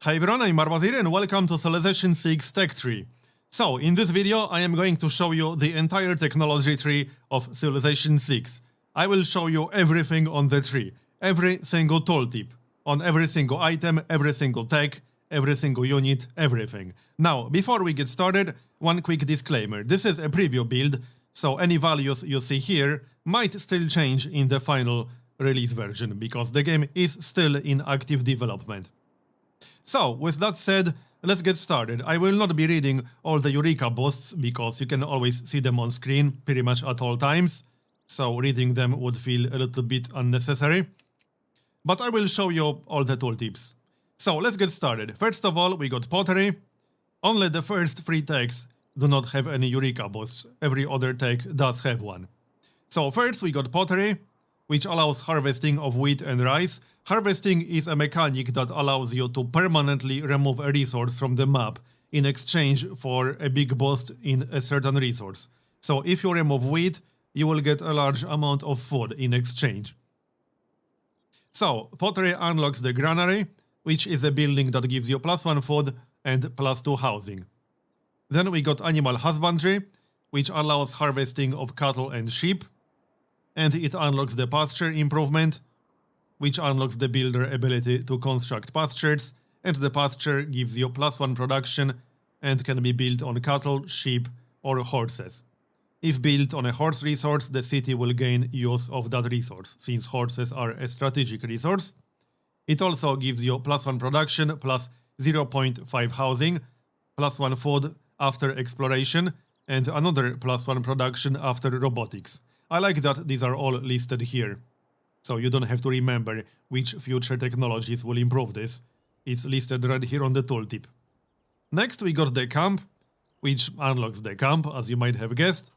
Hi everyone, I'm Marbozir and welcome to Civilization 6 Tech Tree. So, in this video I am going to show you the entire technology tree of Civilization 6. I will show you everything on the tree, every single tooltip, on every single item, every single tech, every single unit, everything. Now, before we get started, one quick disclaimer. This is a preview build, so any values you see here might still change in the final release version, because the game is still in active development. So, with that said, let's get started. I will not be reading all the Eureka boosts, because you can always see them on screen pretty much at all times, so reading them would feel a little bit unnecessary. But I will show you all the tooltips. So, let's get started. First of all, we got Pottery. Only the first 3 techs do not have any Eureka boosts, every other tech does have one. So first we got Pottery, which allows harvesting of wheat and rice. Harvesting is a mechanic that allows you to permanently remove a resource from the map in exchange for a big boost in a certain resource. So if you remove wheat, you will get a large amount of food in exchange. So Pottery unlocks the Granary, which is a building that gives you +1 food and +2 housing. Then we got Animal Husbandry, which allows harvesting of cattle and sheep. And it unlocks the pasture improvement, which unlocks the builder ability to construct pastures, and the pasture gives you +1 production and can be built on cattle, sheep, or horses. If built on a horse resource, the city will gain use of that resource, since horses are a strategic resource. It also gives you +1 production, plus 0.5 housing, +1 food after exploration, and another +1 production after robotics. I like that these are all listed here, so you don't have to remember which future technologies will improve this. It's listed right here on the tooltip. Next we got the camp, which unlocks the camp, as you might have guessed,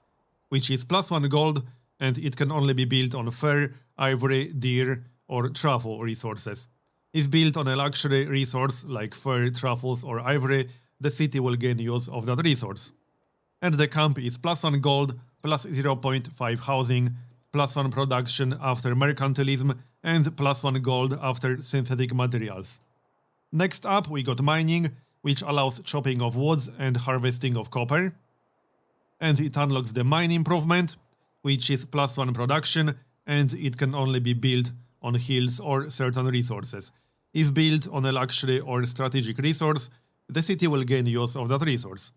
which is +1 gold, and it can only be built on fur, ivory, deer, or truffle resources. If built on a luxury resource like fur, truffles, or ivory, the city will gain use of that resource. And the camp is +1 gold, plus 0.5 housing, +1 production after mercantilism, and +1 gold after synthetic materials. Next up we got mining, which allows chopping of woods and harvesting of copper. And it unlocks the mine improvement, which is +1 production, and it can only be built on hills or certain resources. If built on a luxury or strategic resource, the city will gain use of that resource.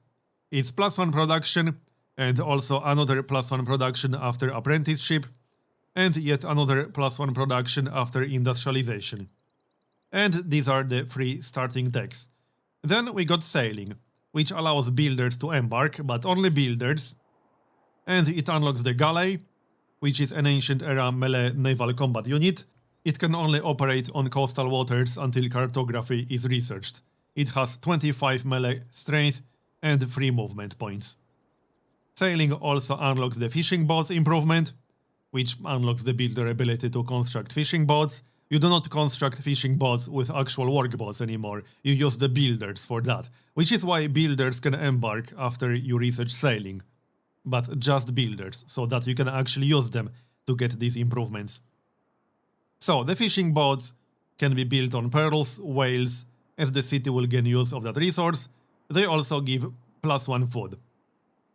It's +1 production, and also another +1 production after Apprenticeship, and yet another +1 production after Industrialization. And these are the 3 starting techs. Then we got Sailing, which allows builders to embark, but only builders. And it unlocks the Galley, which is an ancient era melee naval combat unit. It can only operate on coastal waters until Cartography is researched. It has 25 melee strength and 3 movement points. Sailing also unlocks the fishing boats improvement, which unlocks the builder ability to construct fishing boats. You do not construct fishing boats with actual workboats anymore, you use the builders for that, which is why builders can embark after you research sailing. But just builders, so that you can actually use them to get these improvements. So, the fishing boats can be built on pearls, whales, and the city will gain use of that resource. They also give +1 food.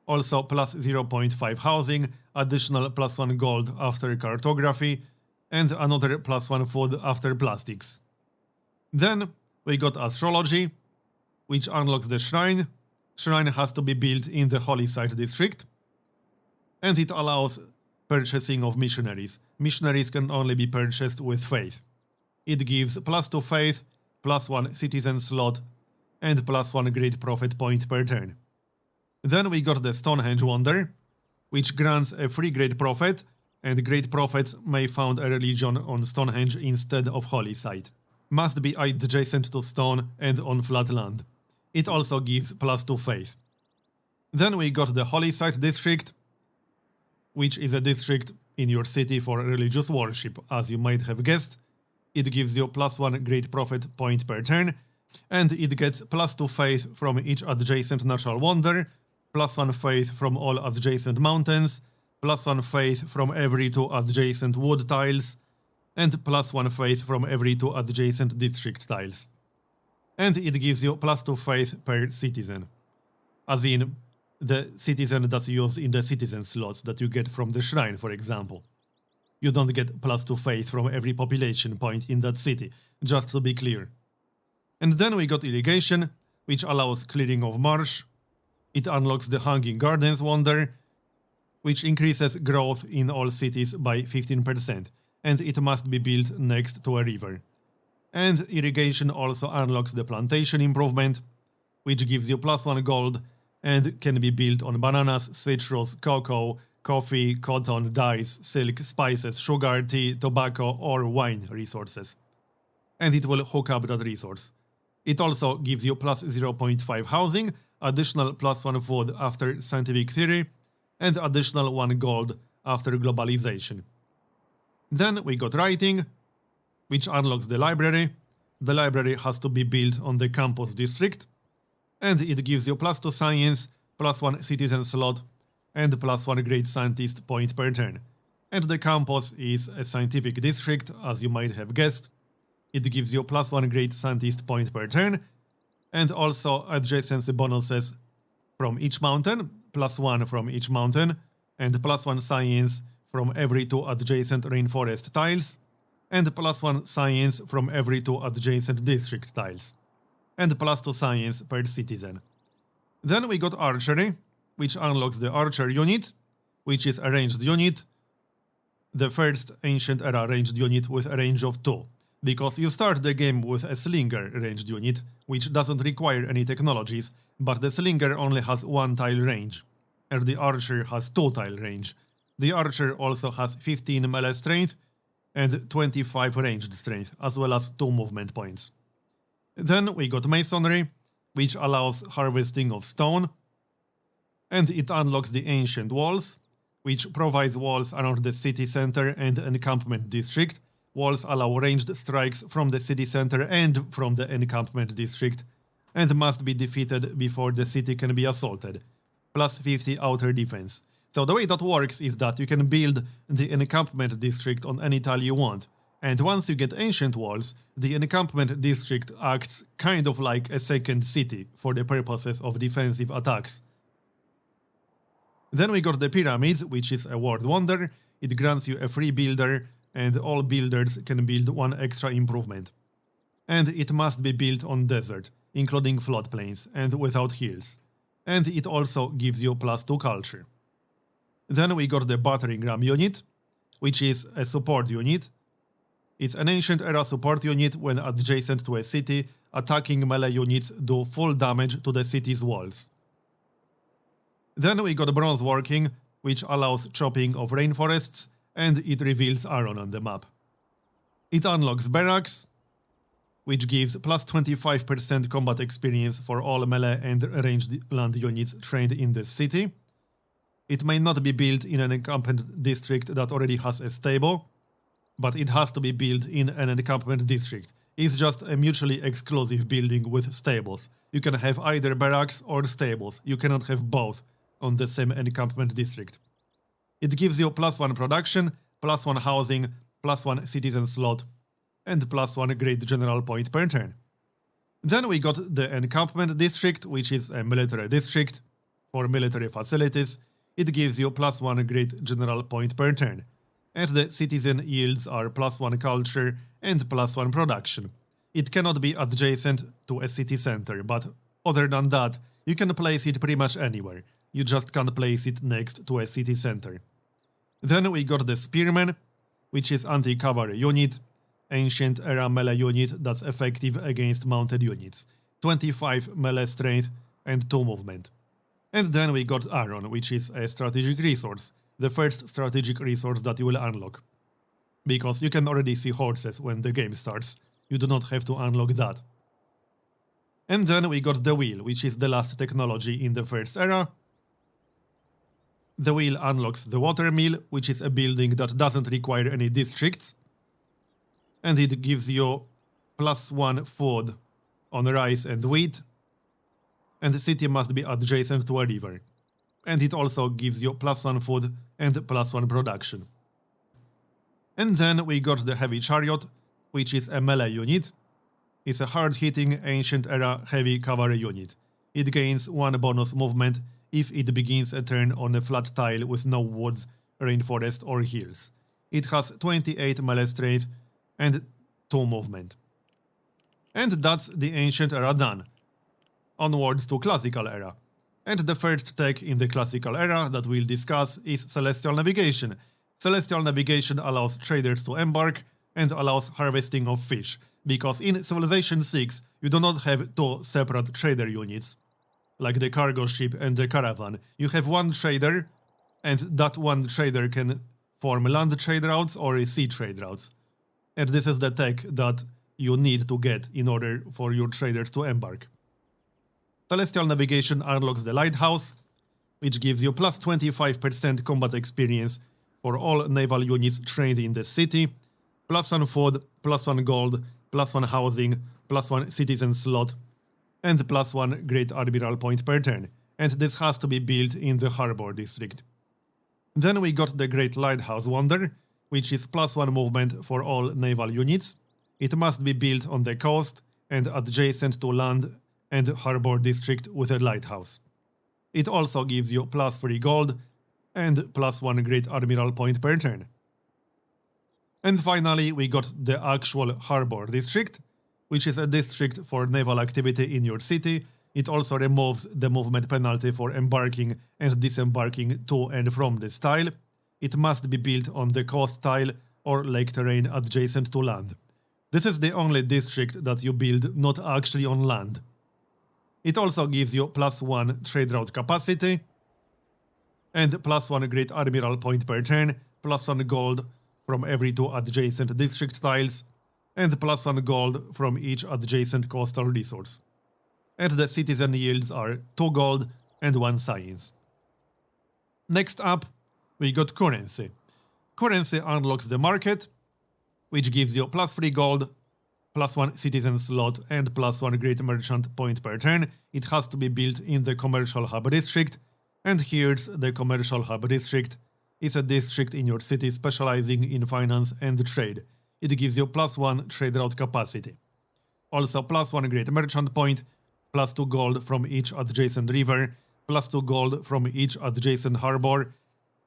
Also plus 0.5 housing, additional +1 gold after Cartography, and another +1 food after Plastics. Then we got Astrology, which unlocks the Shrine. Shrine has to be built in the Holy Site district, and it allows purchasing of missionaries. Missionaries can only be purchased with faith. It gives +2 faith, +1 citizen slot, and +1 great profit point per turn. Then we got the Stonehenge Wonder, which grants a free great prophet, and great prophets may found a religion on Stonehenge instead of Holy Site. Must be adjacent to stone and on flat land. It also gives +2 faith. Then we got the Holy Site district, which is a district in your city for religious worship, as you might have guessed. It gives you +1 great prophet point per turn, and it gets +2 faith from each adjacent natural wonder, +1 faith from all adjacent mountains, +1 faith from every 2 adjacent wood tiles, and +1 faith from every 2 adjacent district tiles. And it gives you +2 faith per citizen, as in the citizen that's used in the citizen slots that you get from the shrine, for example. You don't get +2 faith from every population point in that city, just to be clear. And then we got Irrigation, which allows clearing of marsh. It unlocks the Hanging Gardens wonder, which increases growth in all cities by 15%, and it must be built next to a river. And Irrigation also unlocks the Plantation improvement, which gives you +1 gold and can be built on bananas, citrus, cocoa, coffee, cotton, dyes, silk, spices, sugar, tea, tobacco, or wine resources. And it will hook up that resource. It also gives you +0.5 housing, additional +1 food after scientific theory, and additional 1 gold after globalization. Then we got Writing, which unlocks the library. The library has to be built on the campus district, and it gives you +2 science, +1 citizen slot, and +1 great scientist point per turn. And the campus is a scientific district, as you might have guessed. It gives you +1 great scientist point per turn, and also adjacency bonuses from each mountain, +1 from each mountain, and +1 science from every 2 adjacent rainforest tiles, and +1 science from every 2 adjacent district tiles, and +2 science per citizen. Then we got Archery, which unlocks the Archer unit, which is a ranged unit, the first Ancient Era ranged unit with a range of 2, because you start the game with a Slinger ranged unit, which doesn't require any technologies, but the Slinger only has 1 tile range, and the Archer has 2 tile range. The Archer also has 15 melee strength and 25 ranged strength, as well as 2 movement points. Then we got Masonry, which allows harvesting of stone, and it unlocks the Ancient Walls, which provides walls around the city center and encampment district. Walls allow ranged strikes from the city center and from the encampment district, and must be defeated before the city can be assaulted. +50 outer defense. So the way that works is that you can build the encampment district on any tile you want, and once you get Ancient Walls, the encampment district acts kind of like a second city for the purposes of defensive attacks. Then we got the Pyramids, which is a world wonder. It grants you a free builder, and all builders can build 1 extra improvement. And it must be built on desert, including floodplains, and without hills. And it also gives you +2 culture. Then we got the Battering Ram unit, which is a support unit. It's an Ancient Era support unit. When adjacent to a city, attacking melee units do full damage to the city's walls. Then we got Bronze Working, which allows chopping of rainforests, and it reveals iron on the map. It unlocks Barracks, which gives +25% combat experience for all melee and ranged land units trained in the city. It may not be built in an encampment district that already has a stable, but it has to be built in an encampment district. It's just a mutually exclusive building with stables. You can have either barracks or stables. You cannot have both on the same encampment district. It gives you +1 production, +1 housing, +1 citizen slot, and +1 great general point per turn. Then we got the encampment district, which is a military district for military facilities. It gives you +1 great general point per turn, and the citizen yields are +1 culture and +1 production. It cannot be adjacent to a city center, but other than that, you can place it pretty much anywhere. You just can't place it next to a city center. Then we got the Spearman, which is anti-cavalry unit, Ancient Era melee unit that's effective against mounted units, 25 melee strength and 2 movement. And then we got Iron, which is a strategic resource, the first strategic resource that you will unlock. Because you can already see horses when the game starts, you do not have to unlock that. And then we got the Wheel, which is the last technology in the first era. The Wheel unlocks the Water Mill, which is a building that doesn't require any districts. And it gives you +1 food on rice and wheat. And the city must be adjacent to a river. And it also gives you +1 food and +1 production. And then we got the Heavy Chariot, which is a melee unit. is a hard-hitting ancient-era heavy cavalry unit. It gains 1 bonus movement if it begins a turn on a flat tile with no woods, rainforest or hills. It has 28 melee strength and 2 movement. And that's the ancient era done. Onwards to classical era. And the first tech in the classical era that we'll discuss is celestial navigation. Celestial navigation allows traders to embark and allows harvesting of fish, because in Civilization 6 you do not have 2 separate trader units, like the cargo ship and the caravan. You have one trader, and that one trader can form land trade routes or sea trade routes. And this is the tech that you need to get in order for your traders to embark. Celestial navigation unlocks the lighthouse, which gives you plus 25% combat experience for all naval units trained in the city, plus 1 food, plus 1 gold, plus 1 housing, plus 1 citizen slot, and plus 1 great admiral point per turn, and this has to be built in the harbor district. Then we got the Great Lighthouse Wonder, which is plus 1 movement for all naval units. It must be built on the coast and adjacent to land and harbor district with a lighthouse. It also gives you plus 3 gold and plus 1 great admiral point per turn. And finally we got the actual harbor district, which is a district for naval activity in your city. It also removes the movement penalty for embarking and disembarking to and from this tile. It must be built on the coast tile or lake terrain adjacent to land. This is the only district that you build not actually on land. It also gives you plus 1 trade route capacity and plus 1 great admiral point per turn, plus 1 gold from every 2 adjacent district tiles, and plus 1 gold from each adjacent coastal resource. And the citizen yields are 2 gold and 1 science. Next up, we got currency. Currency unlocks the market, which gives you plus 3 gold, plus 1 citizen slot, and plus 1 great merchant point per turn. It has to be built in the commercial hub district, and here's the commercial hub district. It's a district in your city specializing in finance and trade. It gives you plus 1 trade route capacity. Also plus 1 great merchant point, plus 2 gold from each adjacent river, plus 2 gold from each adjacent harbor,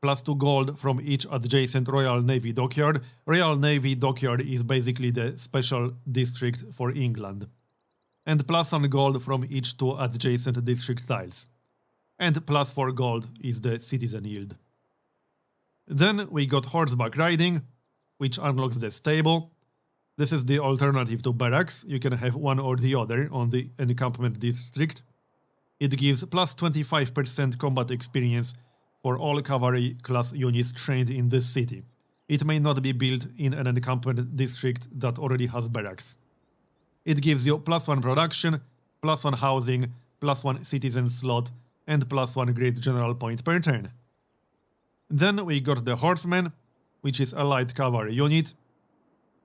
plus 2 gold from each adjacent Royal Navy dockyard. Royal Navy dockyard is basically the special district for England. And plus 1 gold from each 2 adjacent district tiles. And plus 4 gold is the citizen yield. Then we got Horseback Riding, which unlocks the stable. This is the alternative to barracks. You can have one or the other on the encampment district. It gives plus 25% combat experience for all cavalry class units trained in this city. It may not be built in an encampment district that already has barracks. It gives you plus 1 production, plus 1 housing, plus 1 citizen slot, and plus 1 great general point per turn. Then we got the Horseman, which is a light cavalry unit.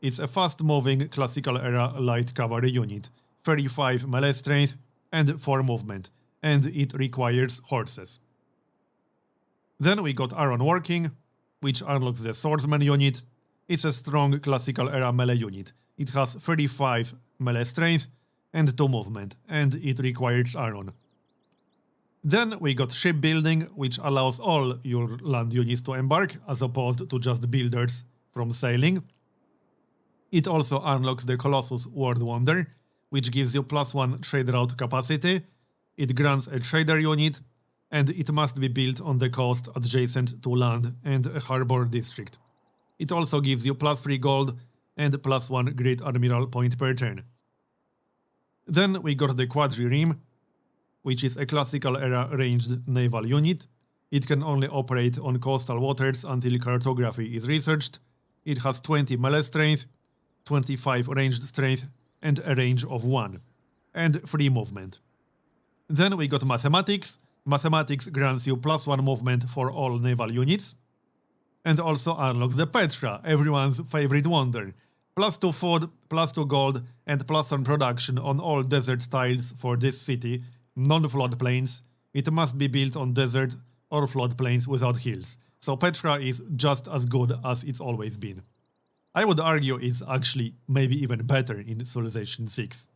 It's a fast-moving classical era light cavalry unit, 35 melee strength and 4 movement, and it requires horses. Then we got Iron Working, which unlocks the Swordsman unit. It's a strong classical era melee unit. It has 35 melee strength and 2 movement, and it requires iron. Then we got Shipbuilding, which allows all your land units to embark, as opposed to just builders from sailing. It also unlocks the Colossus World Wonder, which gives you plus 1 trade route capacity. It grants a trader unit, and it must be built on the coast adjacent to land and a harbor district. It also gives you plus 3 gold and plus 1 great admiral point per turn. Then we got the Quadrireme, which is a classical era ranged naval unit. It can only operate on coastal waters until cartography is researched. It has 20 melee strength, 25 ranged strength, and a range of 1, and 3 movement. Then we got Mathematics. Mathematics grants you plus 1 movement for all naval units, and also unlocks the Petra, everyone's favorite wonder. Plus 2 food, plus 2 gold, and plus 1 production on all desert tiles for this city, non-floodplains. It must be built on desert or floodplains without hills, so Petra is just as good as it's always been. I would argue it's actually maybe even better in Civilization 6.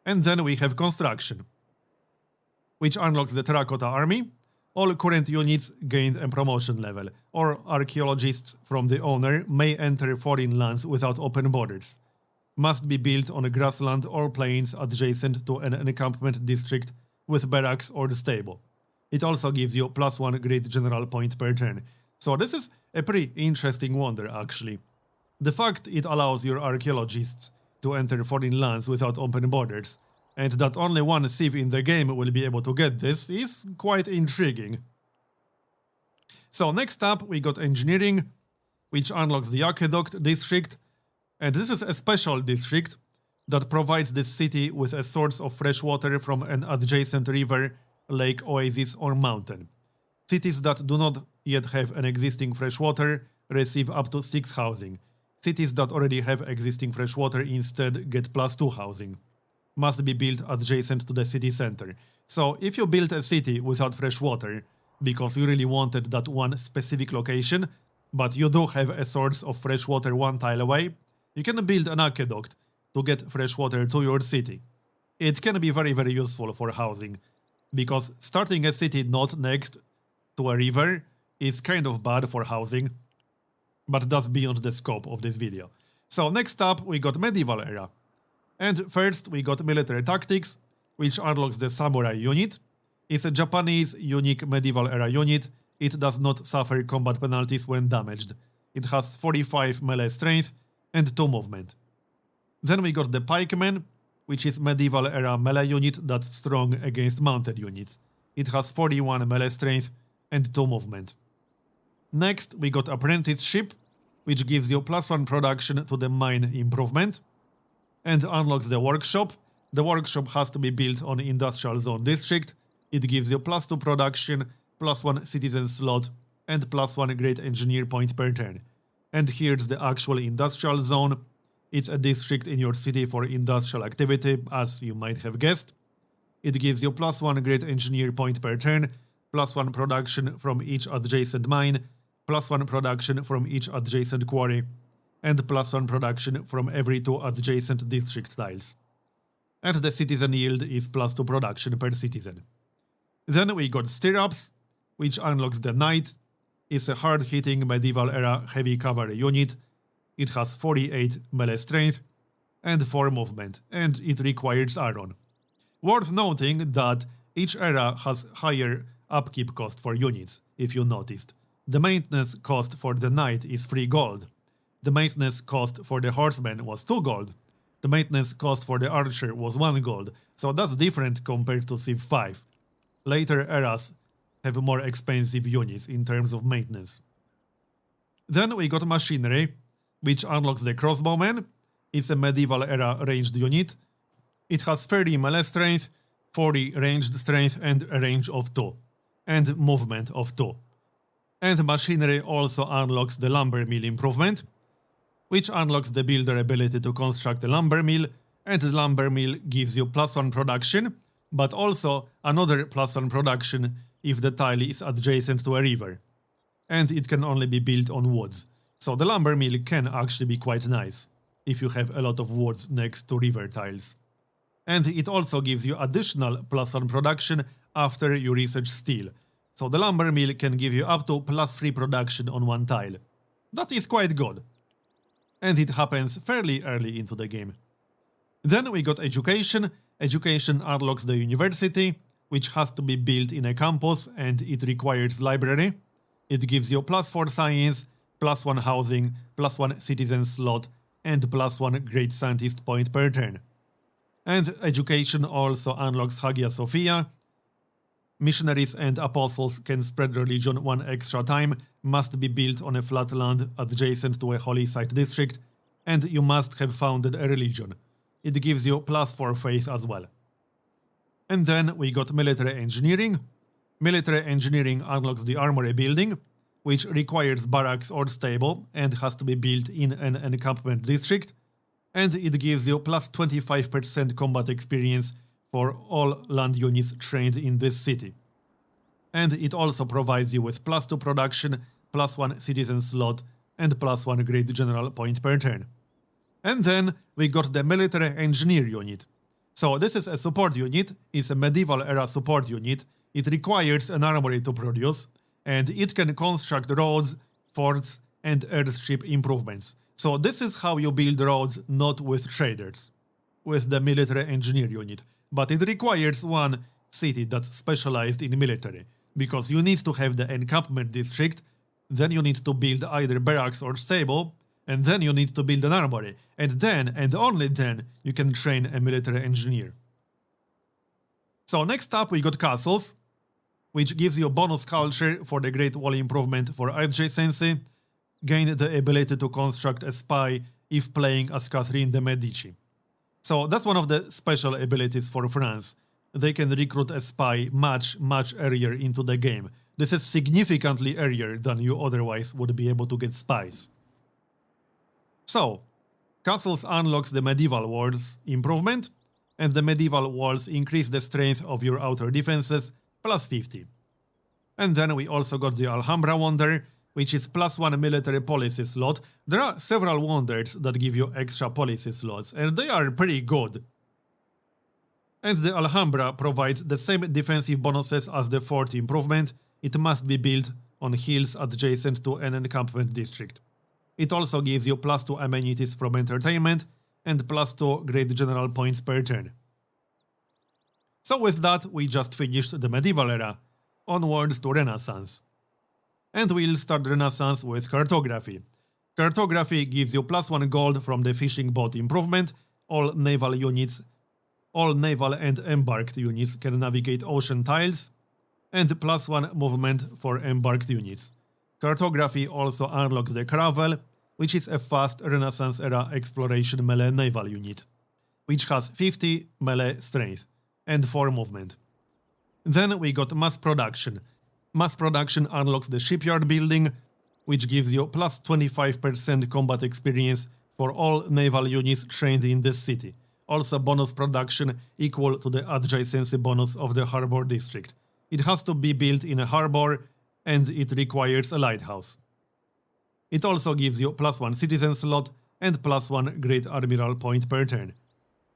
And then we have Construction, which unlocks the Terracotta Army. All current units gained a promotion level, or archaeologists from the owner may enter foreign lands without open borders. Must be built on a grassland or plains adjacent to an encampment district with barracks or the stable. It also gives you +1 Great General point per turn. So this is a pretty interesting wonder, actually. The fact it allows your archaeologists to enter foreign lands without open borders, and that only one civ in the game will be able to get this, is quite intriguing. So next up we got Engineering, which unlocks the Aqueduct district, and this is a special district that provides this city with a source of fresh water from an adjacent river, lake, oasis or mountain. Cities that do not yet have an existing fresh water receive up to 6 housing. Cities that already have existing fresh water instead get +2 housing. Must be built adjacent to the city center. So if you build a city without fresh water, because you really wanted that one specific location, but you do have a source of fresh water 1 tile away, you can build an aqueduct to get fresh water to your city. It can be very, very useful for housing, because starting a city not next to a river is kind of bad for housing, but that's beyond the scope of this video. So next up we got Medieval Era. And first we got Military Tactics, which unlocks the Samurai unit. It's a Japanese unique Medieval Era unit. It does not suffer combat penalties when damaged. It has 45 melee strength and 2 movement. Then we got the Pikeman, which is Medieval Era melee unit that's strong against mounted units. It has 41 melee strength and 2 movement. Next we got Apprenticeship, which gives you +1 production to the mine improvement, and unlocks the Workshop. The Workshop has to be built on Industrial Zone District. It gives you +2 production, +1 citizen slot, and +1 Great Engineer point per turn. And here's the actual Industrial Zone. It's a district in your city for industrial activity, as you might have guessed. It gives you +1 Great Engineer point per turn, +1 production from each adjacent mine, +1 production from each adjacent quarry, and +1 production from every 2 adjacent district tiles. And the citizen yield is +2 production per citizen. Then we got Stirrups, which unlocks the Knight. It's a hard-hitting Medieval Era heavy cavalry unit. It has 48 melee strength and 4 movement, and it requires iron. Worth noting that each era has higher upkeep cost for units, if you noticed. The maintenance cost for the Knight is 3 gold. The maintenance cost for the Horseman was 2 gold. The maintenance cost for the Archer was 1 gold, so that's different compared to Civ 5. Later eras have more expensive units in terms of maintenance. Then we got Machinery, which unlocks the Crossbowman. It's a Medieval Era ranged unit. It has 30 melee strength, 40 ranged strength and a range of 2, and movement of 2. And Machinery also unlocks the Lumber Mill improvement, which unlocks the builder ability to construct a lumber mill, and the lumber mill gives you +1 production, but also another +1 production if the tile is adjacent to a river. And it can only be built on woods, so the lumber mill can actually be quite nice if you have a lot of woods next to river tiles. And it also gives you additional +1 production after you research steel, so the lumber mill can give you up to +3 production on 1 tile. That is quite good. And it happens fairly early into the game. Then we got Education. Education unlocks the university, which has to be built in a campus and it requires library. It gives you +4 science, +1 housing, +1 citizen slot, and +1 great scientist point per turn. And Education also unlocks Hagia Sophia. Missionaries and apostles can spread religion 1 extra time, must be built on a flat land adjacent to a holy site district, and you must have founded a religion. It gives you +4 faith as well. And then we got Military Engineering. Military Engineering unlocks the Armory building, which requires barracks or stable and has to be built in an encampment district, and it gives you +25% combat experience for all land units trained in this city. And it also provides you with +2 production, +1 citizen slot, and +1 Great General point per turn. And then we got the Military Engineer unit. So this is a support unit, it's a medieval era support unit, it requires an armory to produce, and it can construct roads, forts, and airship improvements. So this is how you build roads, not with traders, with the Military Engineer unit. But it requires one city that's specialized in military, because you need to have the encampment district, then you need to build either barracks or stable, and then you need to build an armory, and then, and only then, you can train a military engineer. So next up we got castles, which gives you bonus culture for the Great Wall improvement for adjacency, gain the ability to construct a spy if playing as Catherine de' Medici. So that's one of the special abilities for France. They can recruit a spy much earlier into the game. This is significantly earlier than you otherwise would be able to get spies. So, castles unlocks the medieval walls improvement, and the medieval walls increase the strength of your outer defenses +50. And then we also got the Alhambra Wonder, which is +1 military policy slot. There are several wonders that give you extra policy slots, and they are pretty good. And the Alhambra provides the same defensive bonuses as the fort improvement. It must be built on hills adjacent to an encampment district. It also gives you +2 amenities from entertainment and +2 Great General points per turn. So with that, we just finished the medieval era, onwards to Renaissance. And we'll start Renaissance with Cartography. Cartography gives you +1 gold from the fishing boat improvement. All naval and embarked units can navigate ocean tiles, and +1 movement for embarked units. Cartography also unlocks the Caravel, which is a fast Renaissance-era exploration melee naval unit, which has 50 melee strength and 4 movement. Then we got Mass Production. Mass Production unlocks the Shipyard Building, which gives you +25% combat experience for all naval units trained in this city. Also bonus production equal to the adjacency bonus of the Harbor District. It has to be built in a harbor, and it requires a lighthouse. It also gives you +1 citizen slot and +1 Great Admiral point per turn,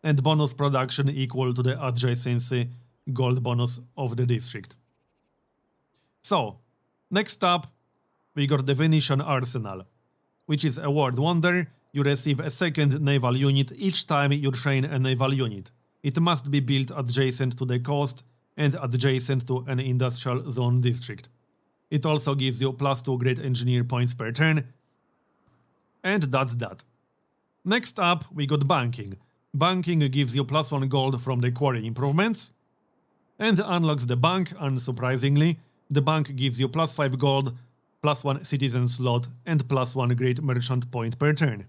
and bonus production equal to the adjacency gold bonus of the district. So, next up, we got the Venetian Arsenal, which is a world wonder. You receive a second naval unit each time you train a naval unit. It must be built adjacent to the coast and adjacent to an industrial zone district. It also gives you +2 Great Engineer points per turn. And that's that. Next up, we got Banking. Banking gives you +1 gold from the quarry improvements, and unlocks the bank, unsurprisingly. The bank gives you +5 gold, +1 citizen slot, and +1 Great Merchant point per turn.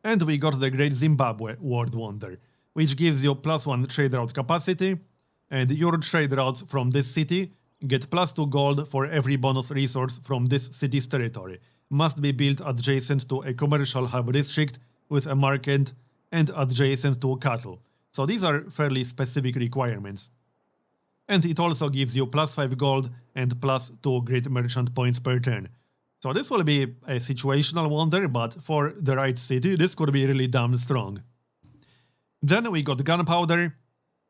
And we got the Great Zimbabwe World Wonder, which gives you +1 trade route capacity, and your trade routes from this city get +2 gold for every bonus resource from this city's territory. Must be built adjacent to a commercial hub district with a market and adjacent to cattle. So these are fairly specific requirements. And it also gives you +5 gold and +2 Great Merchant points per turn. So this will be a situational wonder, but for the right city, this could be really damn strong. Then we got Gunpowder,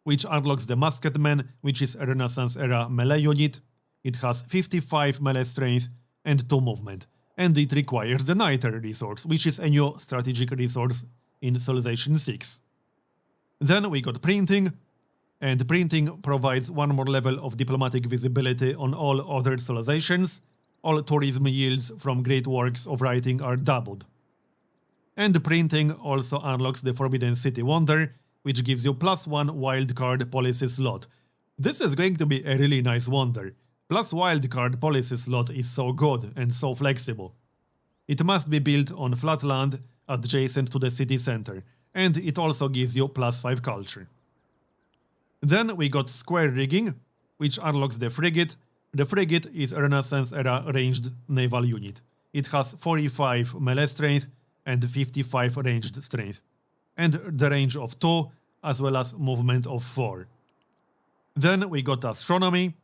which unlocks the Musketman, which is a Renaissance-era melee unit. It has 55 melee strength and 2 movement, and it requires the Niter resource, which is a new strategic resource in Civilization 6. Then we got Printing, and Printing provides 1 more level of diplomatic visibility on all other civilizations. All tourism yields from great works of writing are doubled. And Printing also unlocks the Forbidden City Wonder, which gives you +1 wildcard policy slot. This is going to be a really nice wonder. Plus wildcard policy slot is so good and so flexible. It must be built on flat land adjacent to the city center, and it also gives you +5 culture. Then we got Square Rigging, which unlocks the Frigate. The Frigate is a Renaissance-era ranged naval unit. It has 45 melee strength and 55 ranged strength, and the range of 2, as well as movement of 4. Then we got Astronomy,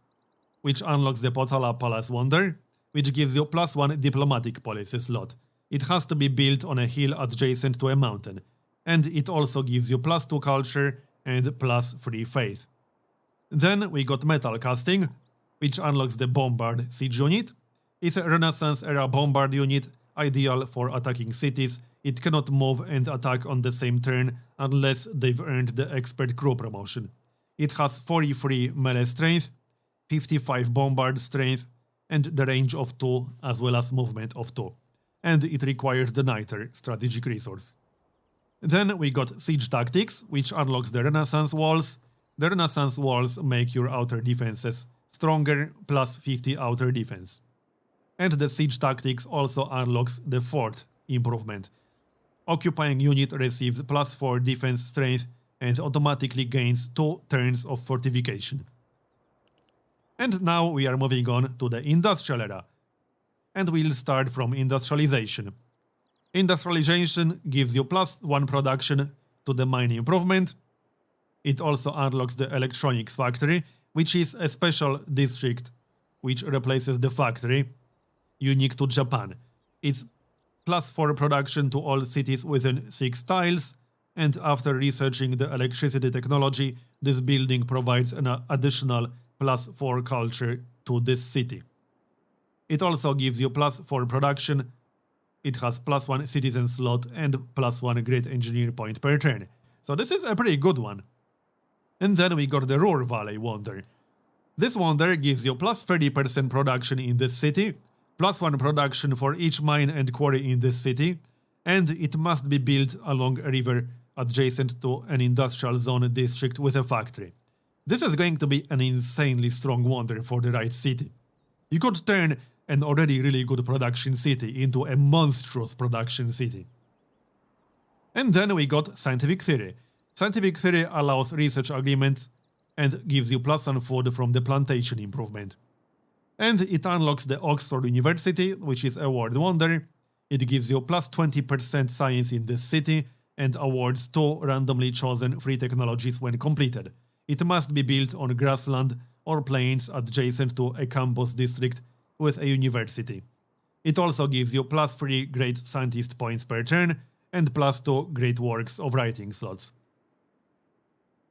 which unlocks the Potala Palace Wonder. which gives you +1 diplomatic policy slot. It has to be built on a hill adjacent to a mountain, and it also gives you +2 culture and +3 faith. Then we got metal casting, which unlocks the Bombard siege unit. It's a Renaissance-era bombard unit, ideal for attacking cities. It cannot move and attack on the same turn unless they've earned the expert crew promotion. It has 43 melee strength, 55 bombard strength, and the range of 2 as well as movement of 2. And it requires the Niter strategic resource. Then we got Siege Tactics, which unlocks the Renaissance walls. The Renaissance walls make your outer defenses stronger, +50 outer defense. And the Siege Tactics also unlocks the 4th improvement. Occupying unit receives +4 defense strength and automatically gains 2 turns of fortification. And now we are moving on to the Industrial era. And we'll start from Industrialization. Industrialization gives you +1 production to the mine improvement. It also unlocks the Electronics Factory, which is a special district which replaces the factory, unique to Japan. It's +4 production to all cities within 6 tiles, and after researching the electricity technology, this building provides an additional +4 culture to this city. It also gives you +4 production. It has +1 citizen slot and +1 great engineer point per turn. So this is a pretty good one. And then we got the Ruhr Valley Wonder. This wonder gives you +30% production in this city, +1 production for each mine and quarry in this city, and it must be built along a river adjacent to an industrial zone district with a factory. This is going to be an insanely strong wonder for the right city. You could turn an already really good production city into a monstrous production city. And then we got Scientific Theory. Scientific Theory allows research agreements and gives you +1 food from the plantation improvement. And it unlocks the Oxford University, which is a world wonder. It gives you +20% science in this city and awards 2 randomly chosen free technologies when completed. It must be built on grassland or plains adjacent to a campus district with a university. It also gives you +3 great scientist points per turn and +2 great works of writing slots.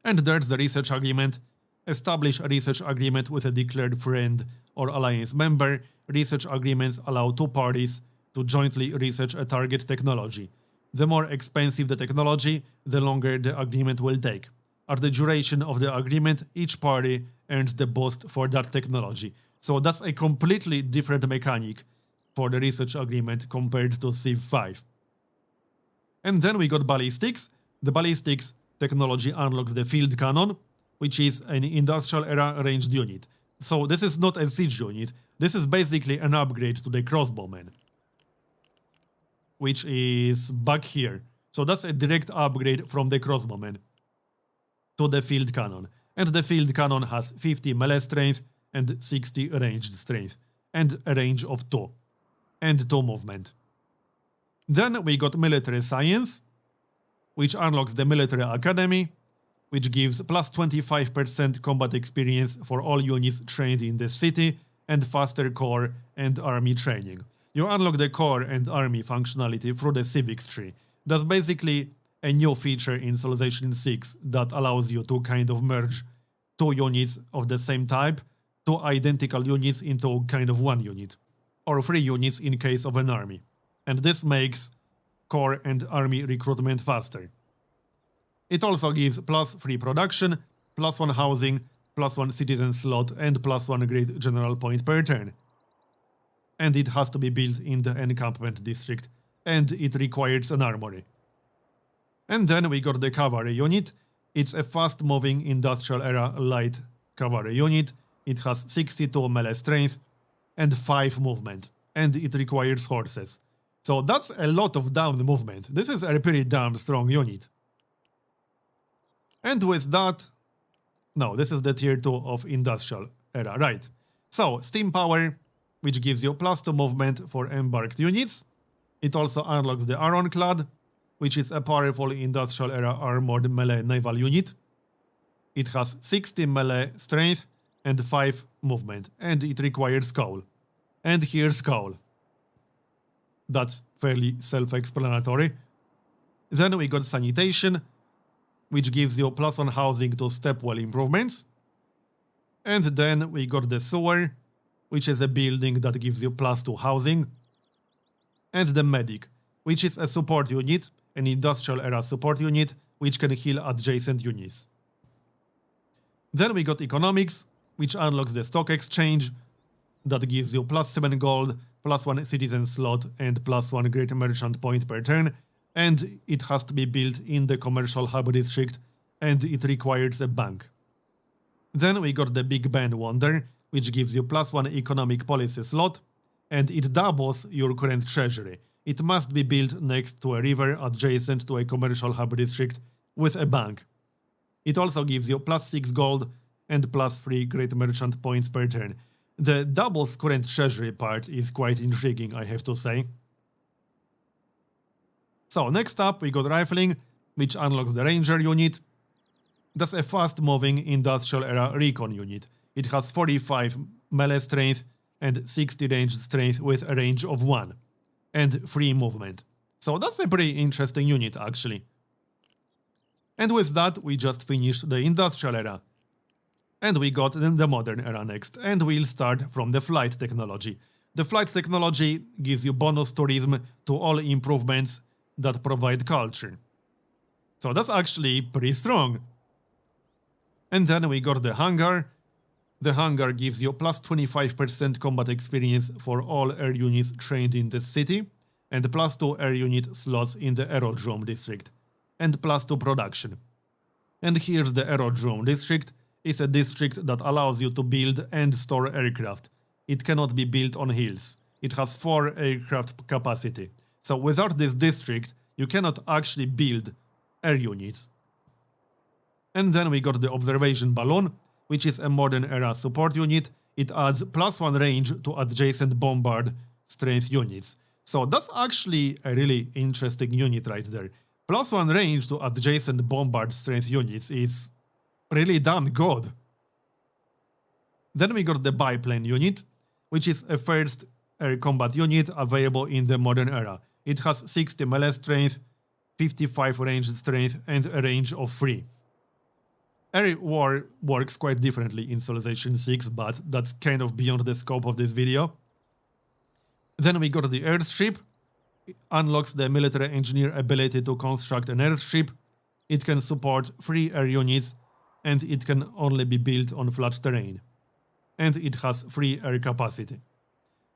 And there's the research agreement. Establish a research agreement with a declared friend or alliance member. Research agreements allow 2 parties to jointly research a target technology. The more expensive the technology, the longer the agreement will take. At the duration of the agreement, each party earns the boost for that technology. So that's a completely different mechanic for the research agreement compared to Civ 5. And then we got Ballistics. The Ballistics technology unlocks the Field Cannon, which is an industrial era ranged unit. So this is not a siege unit, this is basically an upgrade to the crossbowman, which is back here. So that's a direct upgrade from the crossbowman to the Field Cannon. And the Field Cannon has 50 melee strength and 60 ranged strength, and a range of 2, and 2 movement. Then we got Military Science, which unlocks the Military Academy, which gives +25% combat experience for all units trained in this city, and faster core and army training. You unlock the core and army functionality through the civics tree. That's basically a new feature in Civilization 6 that allows you to kind of merge 2 units of the same type, 2 identical units into kind of 1 unit, or 3 units in case of an army. And this makes core and army recruitment faster. It also gives +3 production, +1 housing, +1 citizen slot, and +1 great general point per turn. And it has to be built in the encampment district, and it requires an armory. And then we got the cavalry unit. It's a fast-moving industrial era light cavalry unit. It has 62 melee strength and 5 movement, and it requires horses. So that's a lot of down movement. This is a pretty damn strong unit. And with that, no, this is the tier 2 of industrial era, right. So, steam power, which gives you +2 movement for embarked units. It also unlocks the Ironclad, which is a powerful industrial era armored melee naval unit. It has 60 melee strength and 5 movement, and it requires coal. And here's coal. That's fairly self-explanatory. Then we got sanitation, which gives you +1 housing to stepwell improvements. And then we got the sewer, which is a building that gives you +2 housing. And the medic, which is a support unit, an industrial era support unit, which can heal adjacent units. Then we got economics, which unlocks the stock exchange, that gives you +7 gold, +1 citizen slot, and +1 great merchant point per turn, and it has to be built in the commercial hub district, and it requires a bank. Then we got the Big Ben Wonder, which gives you +1 economic policy slot, and it doubles your current treasury. It must be built next to a river adjacent to a commercial hub district with a bank. It also gives you +6 gold and +3 great merchant points per turn. The doubles current treasury part is quite intriguing, I have to say. So next up we got rifling, which unlocks the ranger unit. That's a fast-moving industrial era recon unit. It has 45 melee strength and 60 ranged strength with a range of 1 and 3 movement. So that's a pretty interesting unit actually. And with that we just finished the industrial era. And we got the modern era next, and we'll start from the flight technology. The flight technology gives you bonus tourism to all improvements that provide culture. So that's actually pretty strong. And then we got the hangar. The hangar gives you +25% combat experience for all air units trained in the city, and +2 air unit slots in the aerodrome district, and +2 production. And here's the aerodrome district. It's a district that allows you to build and store aircraft. It cannot be built on hills. It has 4 aircraft capacity. So without this district, you cannot actually build air units. And then we got the observation balloon, which is a modern era support unit. It adds +1 range to adjacent bombard strength units. So that's actually a really interesting unit right there. +1 range to adjacent bombard strength units is really damn good. Then we got the biplane unit, which is a first air combat unit available in the modern era. It has 60 melee strength, 55 ranged strength, and a range of 3. Air war works quite differently in Civilization 6, but that's kind of beyond the scope of this video. Then we got the airship. It unlocks the military engineer ability to construct an airship. It can support 3 air units, and it can only be built on flat terrain. And it has 3 air capacity.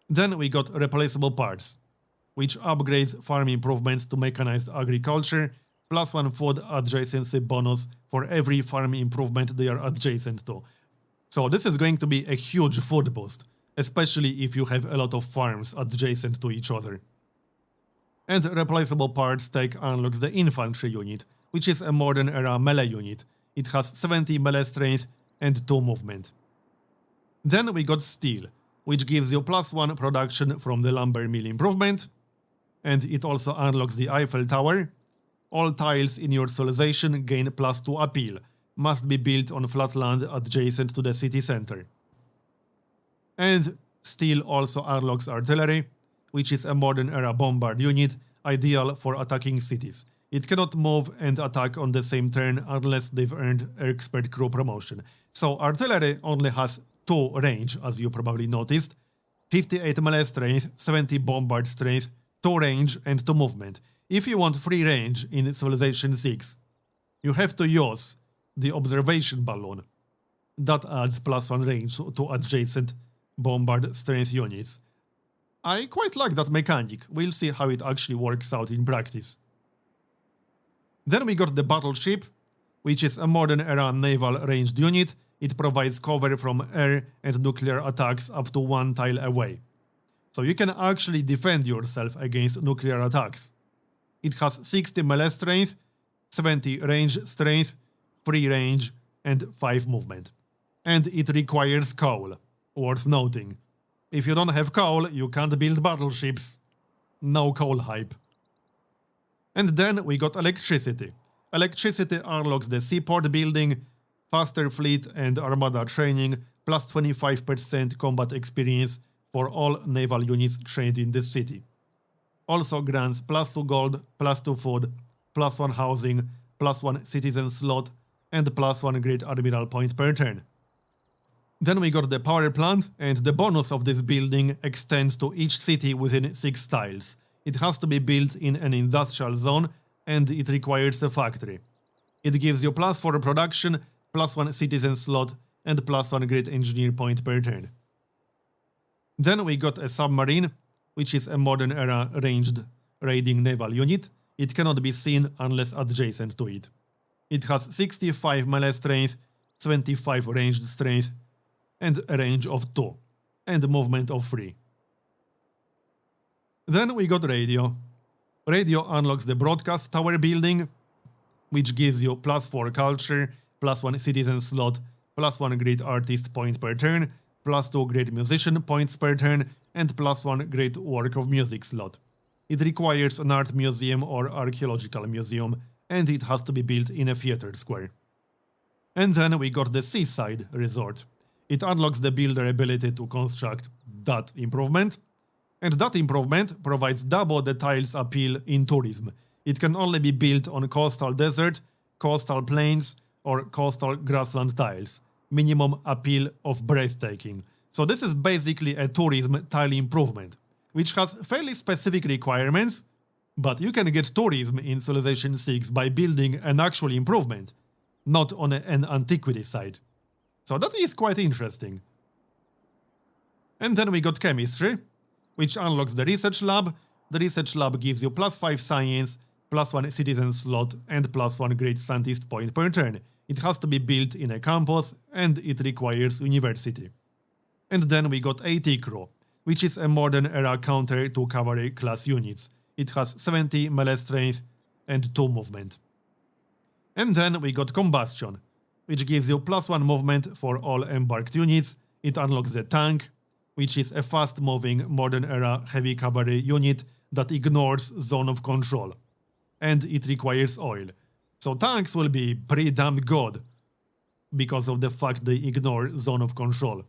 Then we got replaceable parts, which upgrades farm improvements to mechanized agriculture, +1 food adjacency bonus for every farm improvement they are adjacent to. So this is going to be a huge food boost, especially if you have a lot of farms adjacent to each other. And replaceable parts tech unlocks the infantry unit, which is a modern era melee unit. It has 70 melee strength and 2 movement. Then we got steel, which gives you +1 production from the lumber mill improvement, and it also unlocks the Eiffel Tower. All tiles in your civilization gain +2 appeal, must be built on flat land adjacent to the city center. And steel also unlocks artillery, which is a modern era bombard unit, ideal for attacking cities. It cannot move and attack on the same turn unless they've earned expert crew promotion. So artillery only has 2 range, as you probably noticed, 58 melee strength, 70 bombard strength, 2 range and 2 movement. If you want 3 range in Civilization 6, you have to use the observation balloon. That adds +1 range to adjacent bombard strength units. I quite like that mechanic. We'll see how it actually works out in practice. Then we got the battleship, which is a modern era naval ranged unit. It provides cover from air and nuclear attacks up to 1 tile away. So you can actually defend yourself against nuclear attacks. It has 60 melee strength, 70 range strength, 3 range, and 5 movement. And it requires coal, worth noting. If you don't have coal, you can't build battleships. No coal hype. And then we got electricity. Electricity unlocks the seaport building, faster fleet and armada training, +25% combat experience for all naval units trained in this city. Also grants +2 gold, +2 food, +1 housing, +1 citizen slot, and +1 Great Admiral point per turn. Then we got the power plant, and the bonus of this building extends to each city within 6 tiles. It has to be built in an industrial zone, and it requires a factory. It gives you +4 production, +1 citizen slot, and +1 Great Engineer point per turn. Then we got a submarine, which is a modern-era ranged raiding naval unit. It cannot be seen unless adjacent to it. It has 65 melee strength, 25 ranged strength, and a range of 2, and movement of 3. Then we got radio. Radio unlocks the broadcast tower building, which gives you +4 culture, +1 citizen slot, +1 great artist point per turn, +2 great musician points per turn, and +1 great work of music slot. It requires an art museum or archaeological museum, and it has to be built in a theater square. And then we got the seaside resort. It unlocks the builder ability to construct that improvement, and that improvement provides double the tiles appeal in tourism. It can only be built on coastal desert, coastal plains, or coastal grassland tiles. Minimum appeal of breathtaking. So this is basically a tourism tile improvement, which has fairly specific requirements, but you can get tourism in Civilization 6 by building an actual improvement, not on an antiquity side. So that is quite interesting. And then we got chemistry, which unlocks the research lab. The research lab gives you +5 science, +1 citizen slot, and +1 great scientist point per turn. It has to be built in a campus, and it requires university. And then we got AT Crew, which is a modern-era counter to cavalry class units. It has 70 melee strength and 2 movement. And then we got Combustion, which gives you +1 movement for all embarked units. It unlocks the tank, which is a fast-moving modern-era heavy cavalry unit that ignores zone of control, and it requires oil. So tanks will be pretty damn good because of the fact they ignore zone of control.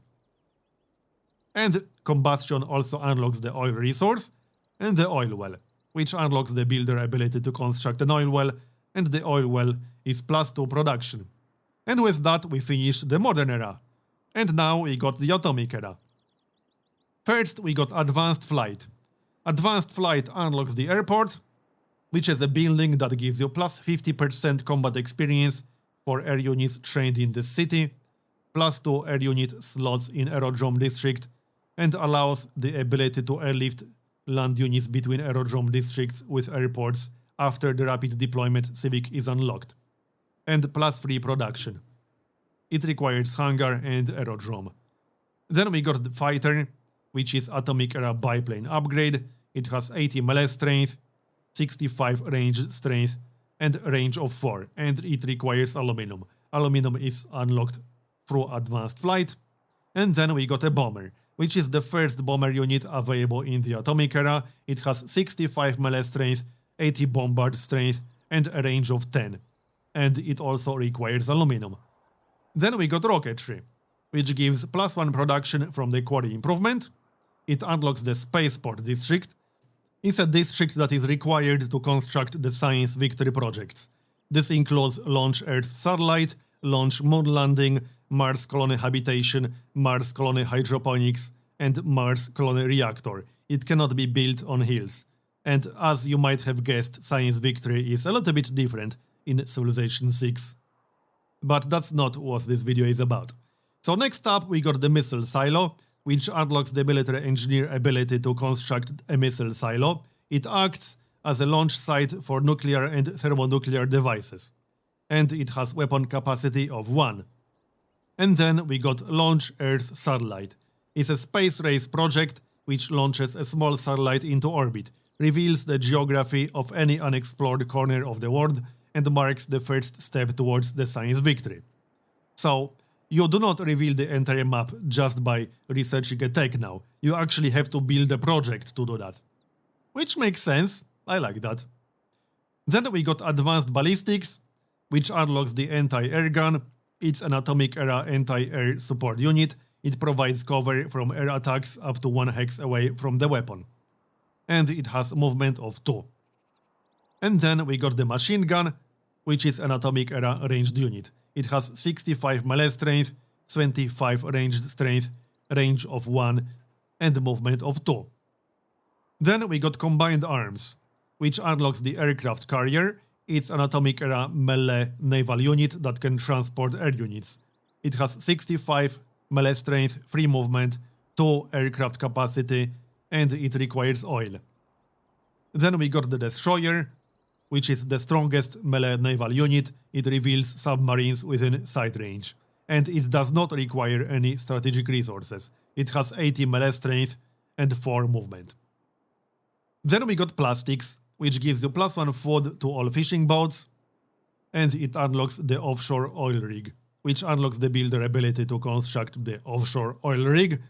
And Combustion also unlocks the oil resource and the oil well, which unlocks the builder ability to construct an oil well, and the oil well is +2 production. And with that we finish the modern era. And now we got the atomic era. First we got advanced flight. Advanced flight unlocks the airport, which is a building that gives you +50% combat experience for air units trained in the city, +2 air unit slots in aerodrome district, and allows the ability to airlift land units between aerodrome districts with airports after the rapid deployment civic is unlocked, and +3 production. It requires hangar and aerodrome. Then we got the fighter, which is atomic era biplane upgrade. It has 80 melee strength, 65 range strength, and range of 4, and it requires aluminum. Aluminum is unlocked through advanced flight. And then we got a bomber, which is the first bomber unit available in the atomic era. It has 65 melee strength, 80 bombard strength, and a range of 10, and it also requires aluminum. Then we got Rocketry, which gives +1 production from the quarry improvement. It unlocks the spaceport district. It's a district that is required to construct the science victory projects. This includes launch Earth satellite, launch moon landing, Mars colony habitation, Mars colony hydroponics, and Mars colony reactor. It cannot be built on hills. And as you might have guessed, science victory is a little bit different in Civilization 6. But that's not what this video is about. So next up we got the missile silo, which unlocks the military engineer ability to construct a missile silo. It acts as a launch site for nuclear and thermonuclear devices, and it has weapon capacity of 1. And then we got Launch Earth Satellite. It's a space race project which launches a small satellite into orbit, reveals the geography of any unexplored corner of the world, and marks the first step towards the science victory. So, you do not reveal the entire map just by researching a tech now. You actually have to build a project to do that. Which makes sense, I like that. Then we got Advanced Ballistics, which unlocks the anti-air gun. It's an atomic era anti-air support unit. It provides cover from air attacks up to 1 hex away from the weapon. And it has movement of 2. And then we got the machine gun, which is an atomic era ranged unit. It has 65 melee strength, 25 ranged strength, range of 1, and movement of 2. Then we got combined arms, which unlocks the aircraft carrier. It's an atomic era melee naval unit that can transport air units. It has 65 melee strength, free movement, 2 aircraft capacity, and it requires oil. Then we got the destroyer, which is the strongest melee naval unit. It reveals submarines within sight range. And it does not require any strategic resources. It has 80 melee strength and 4 movement. Then we got plastics, which gives you +1 food to all fishing boats, and it unlocks the offshore oil rig, which unlocks the builder ability to construct the offshore oil rig,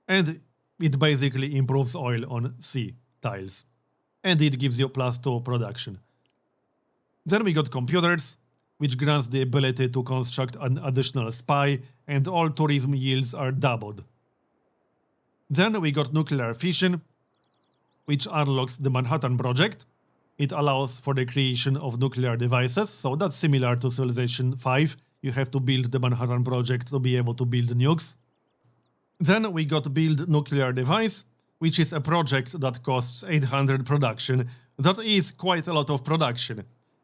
and it basically improves oil on sea tiles. And it gives you +2 production. Then we got computers, which grants the ability to construct an additional spy, and all tourism yields are doubled. Then we got nuclear fission, which unlocks the Manhattan Project. It allows for the creation of nuclear devices, so that's similar to Civilization 5. You have to build the Manhattan Project to be able to build nukes. Then we got Build Nuclear Device, which is a project that costs 800 production. That is quite a lot of production.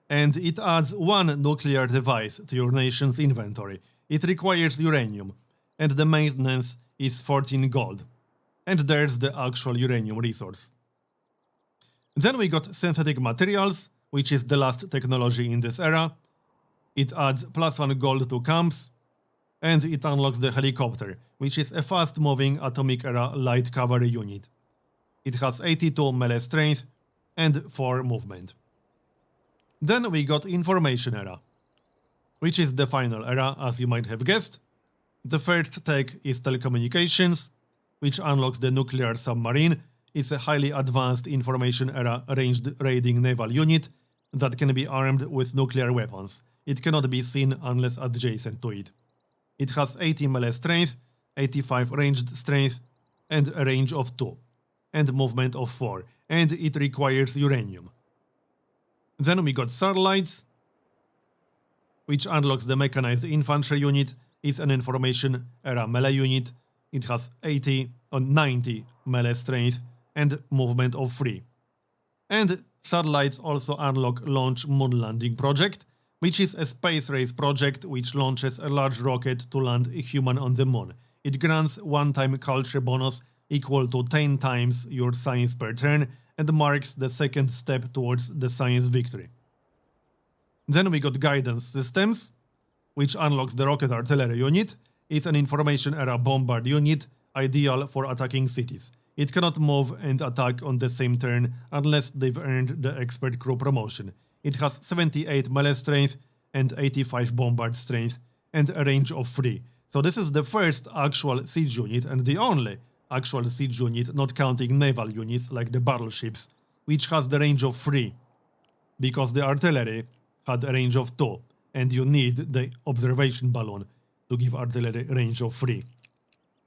And it adds 1 nuclear device to your nation's inventory. It requires uranium, and the maintenance is 14 gold. And there's the actual uranium resource. Then we got synthetic materials, which is the last technology in this era. It adds +1 gold to camps, and it unlocks the helicopter, which is a fast-moving atomic era light cavalry unit. It has 82 melee strength and 4 movement. Then we got information era, which is the final era, as you might have guessed. The first tech is telecommunications, which unlocks the nuclear submarine. It's a highly advanced information era ranged raiding naval unit that can be armed with nuclear weapons. It cannot be seen unless adjacent to it. It has 80 melee strength, 85 ranged strength, and a range of 2, and movement of 4, and it requires uranium. Then we got satellites, which unlocks the mechanized infantry unit. It's an information era melee unit. It has 80 or 90 melee strength and movement of 3. And satellites also unlock Launch Moon Landing Project, which is a space race project which launches a large rocket to land a human on the moon. It grants one-time culture bonus equal to 10 times your science per turn and marks the second step towards the science victory. Then we got guidance systems, which unlocks the rocket artillery unit. It's an information era bombard unit, ideal for attacking cities. It cannot move and attack on the same turn unless they've earned the expert crew promotion. It has 78 melee strength and 85 bombard strength and a range of 3. So this is the first actual siege unit and the only actual siege unit not counting naval units like the battleships, which has the range of 3, because the artillery had a range of 2, and you need the observation balloon to give artillery range of 3.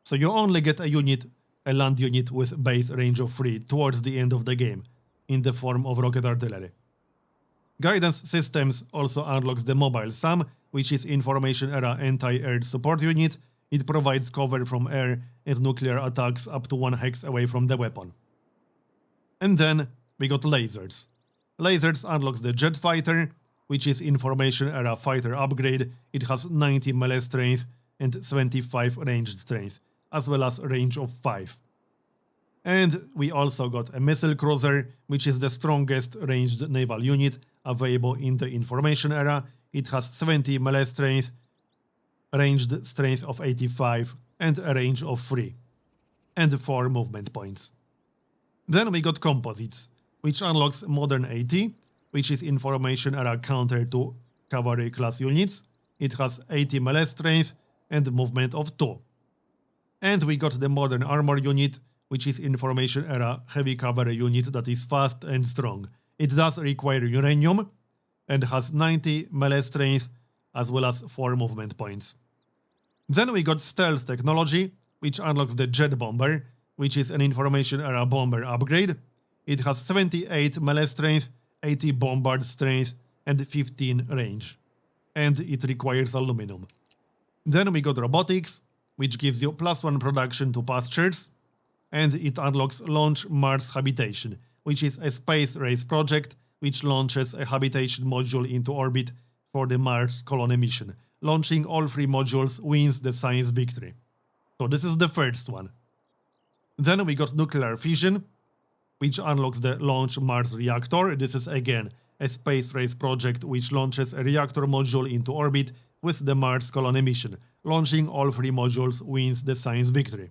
So you only get a land unit with base range of 3 towards the end of the game, in the form of rocket artillery. Guidance systems also unlocks the mobile SAM, which is information era anti-air support unit. It provides cover from air and nuclear attacks up to 1 hex away from the weapon. And then we got lasers. Lasers unlocks the jet fighter, which is information era fighter upgrade. It has 90 melee strength and 75 ranged strength, as well as range of 5. And we also got a missile cruiser, which is the strongest ranged naval unit available in the information era. It has 70 melee strength, ranged strength of 85, and a range of 3, and 4 movement points. Then we got Composites, which unlocks Modern AT, which is information era counter to cavalry class units. It has 80 melee strength and movement of 2. And we got the Modern Armor unit, which is information era heavy cavalry unit that is fast and strong. It does require uranium and has 90 melee strength as well as 4 movement points. Then we got Stealth Technology, which unlocks the Jet Bomber, which is an information era bomber upgrade. It has 78 melee strength, 80 bombard strength, and 15 range. And it requires aluminum. Then we got Robotics, which gives you +1 production to pastures, and it unlocks Launch Mars Habitation, which is a space race project which launches a habitation module into orbit for the Mars colony mission. Launching all 3 modules wins the science victory. So this is the first one. Then we got Nuclear Fission, which unlocks the Launch Mars Reactor. This is again a space race project which launches a reactor module into orbit with the Mars colony mission. Launching all 3 modules wins the science victory.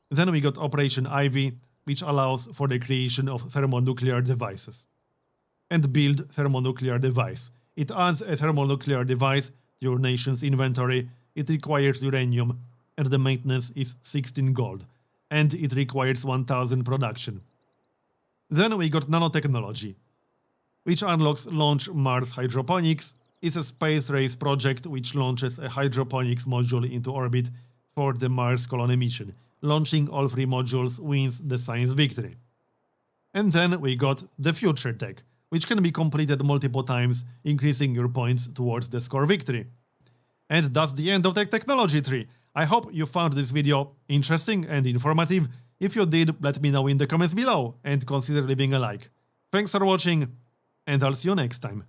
Then we got Operation Ivy, which allows for the creation of thermonuclear devices. And build thermonuclear device. It adds a thermonuclear device to your nation's inventory. It requires uranium, and the maintenance is 16 gold. And it requires 1000 production. Then we got Nanotechnology, which unlocks Launch Mars Hydroponics. It's a space race project which launches a hydroponics module into orbit for the Mars colony mission. Launching all 3 modules wins the science victory. And then we got the Future Tech, which can be completed multiple times, increasing your points towards the score victory. And that's the end of the technology tree. I hope you found this video interesting and informative. If you did, let me know in the comments below and consider leaving a like. Thanks for watching, and I'll see you next time.